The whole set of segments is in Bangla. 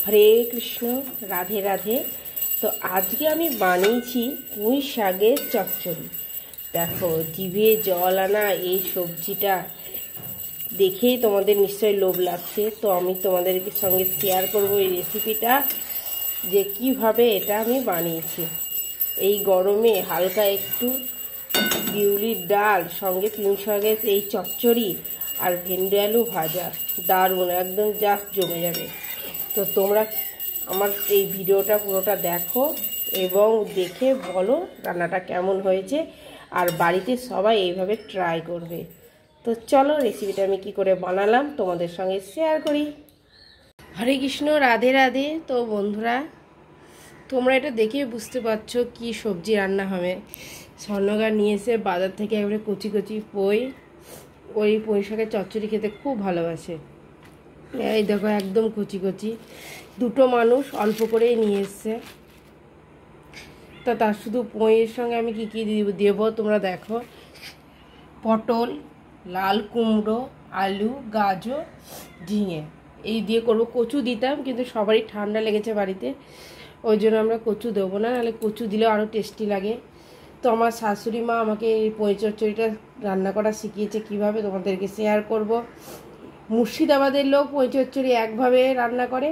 হরে কৃষ্ণ, রাধে রাধে। তো আজকে আমি বানিয়েছি পুঁই শাকের চচ্চড়ি। দেখো, জিভে জল আনা এই সবজিটা দেখেই তোমাদের নিশ্চয়ই লোভ লাগছে। তো আমি তোমাদের সঙ্গে শেয়ার করব এই রেসিপিটা, যে কিভাবে এটা আমি বানিয়েছি। এই গরমে হালকা একটু বিউলির ডাল, সঙ্গে পুঁই শাকের এই চচ্চড়ি আর ভেন্ডি আলু ভাজা, দারুণ, একদম জাস্ট জমে যাবে। তো তোমরা আমার এই ভিডিওটা পুরোটা দেখো এবং দেখে বলো রান্নাটা কেমন হয়েছে, আর বাড়িতে সবাই এইভাবে ট্রাই করবে। তো চলো রেসিপিটা আমি কি করে বানালাম তোমাদের সঙ্গে শেয়ার করি। হরে কৃষ্ণ, রাধে রাধে। তো বন্ধুরা, তোমরা এটা দেখে বুঝতে পারছো কি সবজি রান্না হবে। স্বর্ণকার নিয়ে এসে বাজার থেকে একবারে কচি কচি পুঁই শাকের চচ্চড়ি খেতে খুব ভালোবাসে। এই দেখো, একদম কচি কচি, দুটো মানুষ অল্প করেই নিয়ে এসছে। তা তার শুধু পুঁইয়ের সঙ্গে আমি কি কি দেবো তোমরা দেখো। পটল, লাল কুমড়ো, আলু, গাজর, ঝিঙে এই দিয়ে করবো। কচু দিতাম কিন্তু সবারই ঠান্ডা লেগেছে বাড়িতে, ওই জন্য আমরা কচু দেবো না, নাহলে কচু দিলেও আরও টেস্টি লাগে। তো আমার শাশুড়ি মা আমাকে এই পুঁই চচ্চড়িটা রান্না করা শিখিয়েছে, কিভাবে তোমাদেরকে শেয়ার করব। মুর্শিদাবাদের লোক পুঁই চচ্চড়ি একভাবে রান্না করে,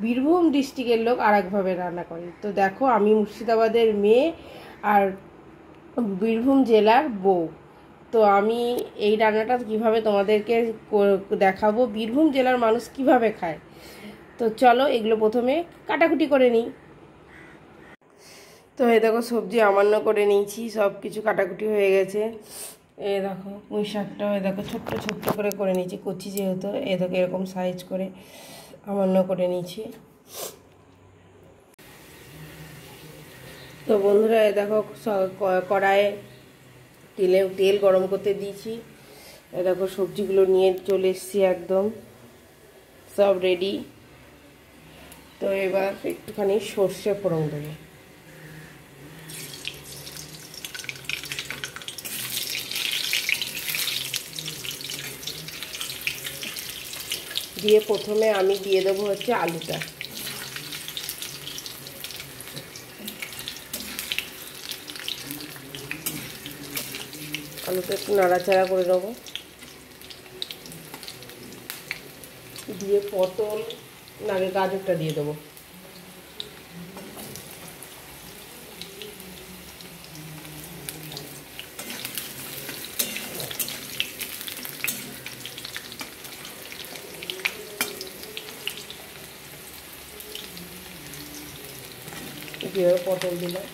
বীরভূম ডিস্ট্রিক্টের লোক আর একভাবে রান্না করে। তো দেখো, আমি মুর্শিদাবাদের মেয়ে আর বীরভূম জেলার বউ। তো আমি এই রান্নাটা কিভাবে তোমাদেরকে দেখাবো, বীরভূম জেলার মানুষ কিভাবে খায়। তো চলো এগুলো প্রথমে কাটাকুটি করে নিই। তো এই দেখো, সবজি আমান্য করে নিয়েছি, সব কিছু কাটাকুটি হয়ে গেছে। এ দেখো পুঁই শাকটাও এ দেখো ছোট্ট ছোট্ট করে নিয়েছি, কচি যেহেতু, এ দেখো এরকম সাইজ করে আমান্য করে নিয়েছি। তো বন্ধুরা, এ দেখো কড়াইয়ে তেল গরম করতে দিয়েছি। এ দেখো সবজিগুলো নিয়ে চলে এসেছি, একদম সব রেডি। তো এবার একটুখানি সর্ষে ফোড়ন দেবো। দিয়ে প্রথমে আমি দিয়ে দেবো হচ্ছে আলুটা। আলুটা একটু নাড়াচাড়া করে দেবো। দিয়ে পটল নাড়ে গাজরটা দিয়ে দেবো। দিয়ে পটল দিলাম।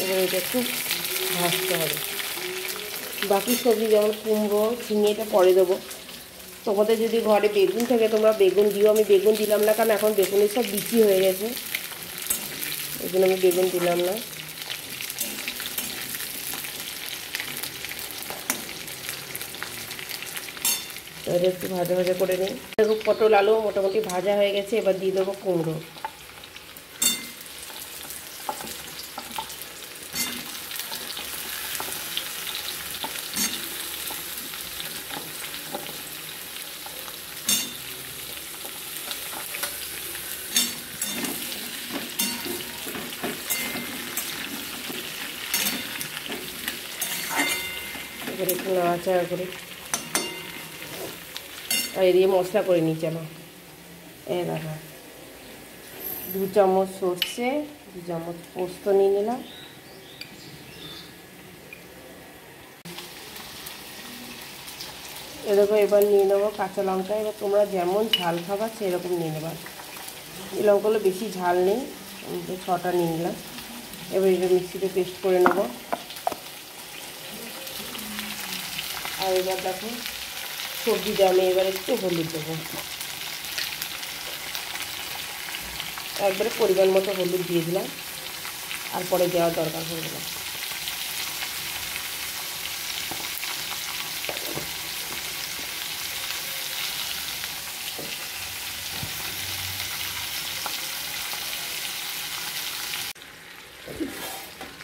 এবার এটা একটু ভাজতে হবে। বাকি সবজি যেমন কুমড়ো, ঝিঙে এটা পরে দেবো। তোমাদের যদি ঘরে বেগুন থাকে তোমরা বেগুন দিও, আমি বেগুন দিলাম না, কারণ এখন বেগুনের সব বিচি হয়ে গেছে, এই জন্য আমি বেগুন দিলাম না। এবার একটু ভাজা ভাজা করে নিই। দেখো পটল আলু মোটামুটি ভাজা হয়ে গেছে, এবার দিয়ে দেবো কুমড়ো। এবার একটু নাড়াচাড়া করে আর এদিকে মশলা করে নিচ্ছি আমার। দেখো 2 চামচ সর্ষে, 2 চামচ পোস্ত নিয়ে নিলাম। দেখো এবার নিয়ে নেবো কাঁচা লঙ্কা। এবার তোমরা যেমন ঝাল খাবা সেরকম নিয়ে নেবা। এই লঙ্কাগুলো বেশি ঝাল নেই, আমি তো 6টা নিয়ে নিলাম। এবার এটা মিক্সিতে পেস্ট করে নেব। আর এবার দেখো সবজি দামে এবার একটু হলুদ দেবো, একবারে পরিমাণ মতো হলুদ দিয়ে দিলাম, আর পরে দেওয়ার দরকার পড়বে না।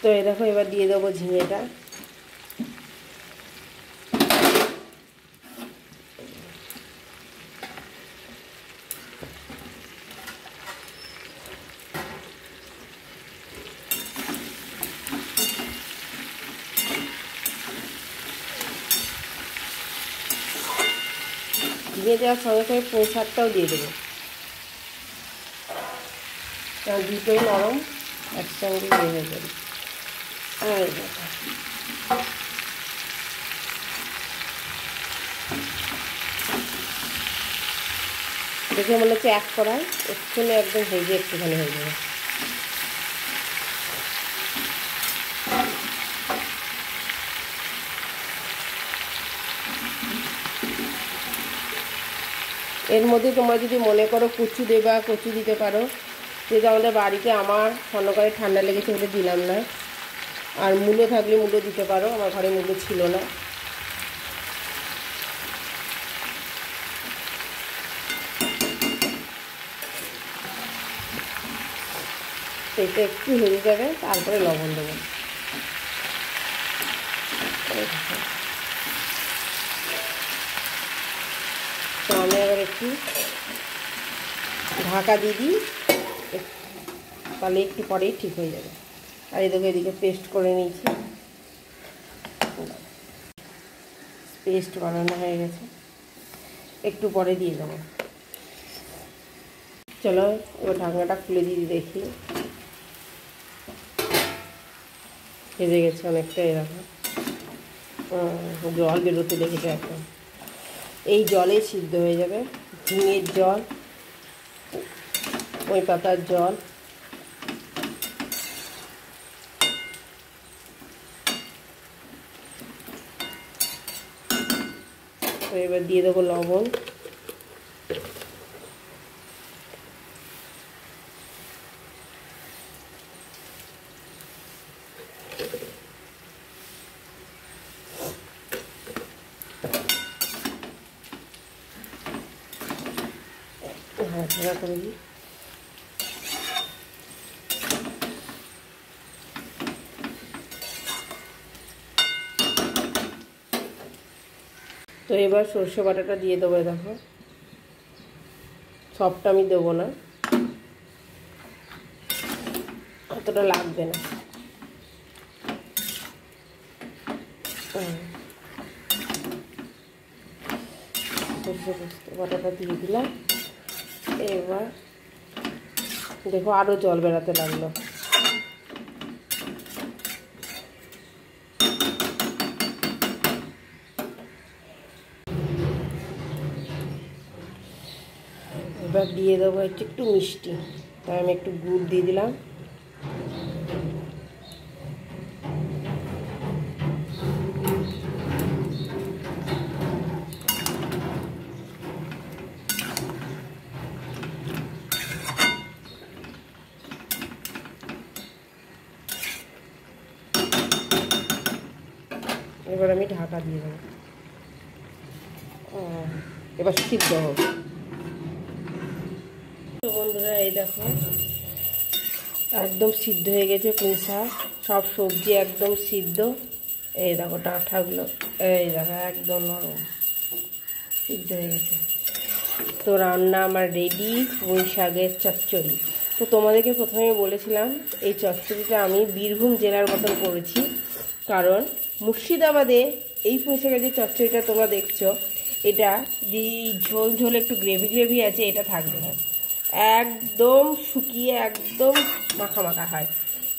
তো এই দেখো এবার দিয়ে দেবো ঝিঙেটা। ভেঙে যাওয়ার সঙ্গে সঙ্গে পুঁই শাকটাও দিয়ে দেবো, কারণ দুটোই নরম একসঙ্গে ভেঙে যাবে। আর দেখে মনে হচ্ছে এক কড়াই একটুখানি একদম ভেজে একটুখানি হয়ে যাবে। এর মধ্যে তোমরা যদি মনে করো কচু দেবা কচু দিতে পারো, যেহেতু আমাদের বাড়িতে আমার স্বর্ণকারে ঠান্ডা লেগেছে বলে দিলাম না। আর মূলো থাকলে মূলো দিতে পারো, আমার ঘরে মূলো ছিল না। সেটা একটু হয়ে যাবে, তারপরে লবণ দেবো। তো আমি আবার একটু ঢাকা দিয়ে দিই, তাহলে একটু পরেই ঠিক হয়ে যাবে। আর এদিকে পেস্ট করে নিয়েছি, পেস্ট বানানো হয়ে গেছে, একটু পরে দিয়ে দেবো। চলো এবার ঢাকনাটা খুলে দিয়ে দেখি, ভেজে গেছে অনেকটা। এরকম জল বেরোতে দেখেছে এখন, এই জলে সিদ্ধ হয়ে যাবে। ঝিঙের জল, ওই পাতার জল, তো এবার দিয়ে দেবো লবণ। নাড়াচাড়া করে দিই। তো এবার সর্ষে বাটাটা দিয়ে দেবো। দেখো সবটা আমি দেবো না, অতটা লাগবে না। সর্ষে বাটাটা দিয়ে দিলাম। এবার দেখো আরও জল বেরাতে লাগলো। এবার দিয়ে দেবো একটু মিষ্টি, তাই আমি একটু গুড় দিয়ে দিলাম। এবার আমি ঢাকা দিয়ে দেবো, এবার সিদ্ধ হবে। তো বন্ধুরা এই দেখো একদম সিদ্ধ হয়ে গেছে পুঁই শাক, সব সবজি একদম সিদ্ধ। এই দেখো ডাঁটাগুলো, এই দেখো একদম নরম সিদ্ধ হয়ে গেছে। তো রান্না আমার রেডি, পুঁই শাকের চচ্চড়ি। তো তোমাদেরকে প্রথমে বলেছিলাম এই চচ্চড়িটা আমি বীরভূম জেলার মতন করেছি, কারণ মুর্শিদাবাদে এই পুঁই শাকের যে চচ্চড়িটা তোমরা দেখছো, এটা যে ঝোল ঝোল একটু গ্রেভি গ্রেভি আছে, এটা থাকবে না, একদম শুকিয়ে একদম মাখা মাখা হয়।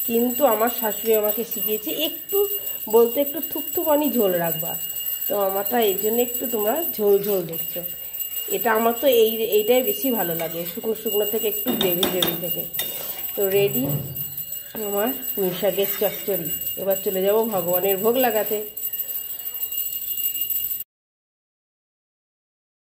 কিন্তু আমার শাশুড়ি আমাকে শিখিয়েছে একটু বলতে একটু থুপথুপানি ঝোল রাখবা। তো আমারটা এই জন্য একটু তোমরা ঝোল ঝোল দেখছো। এটা আমার তো এইটাই বেশি ভালো লাগে, শুকনো শুকনো থেকে একটু গ্রেভি গ্রেভি থেকে। তো রেডি আমার পুঁই শাকের চচ্চড়ি। এবার চলে যাব ভগবানের ভোগ লাগাতে।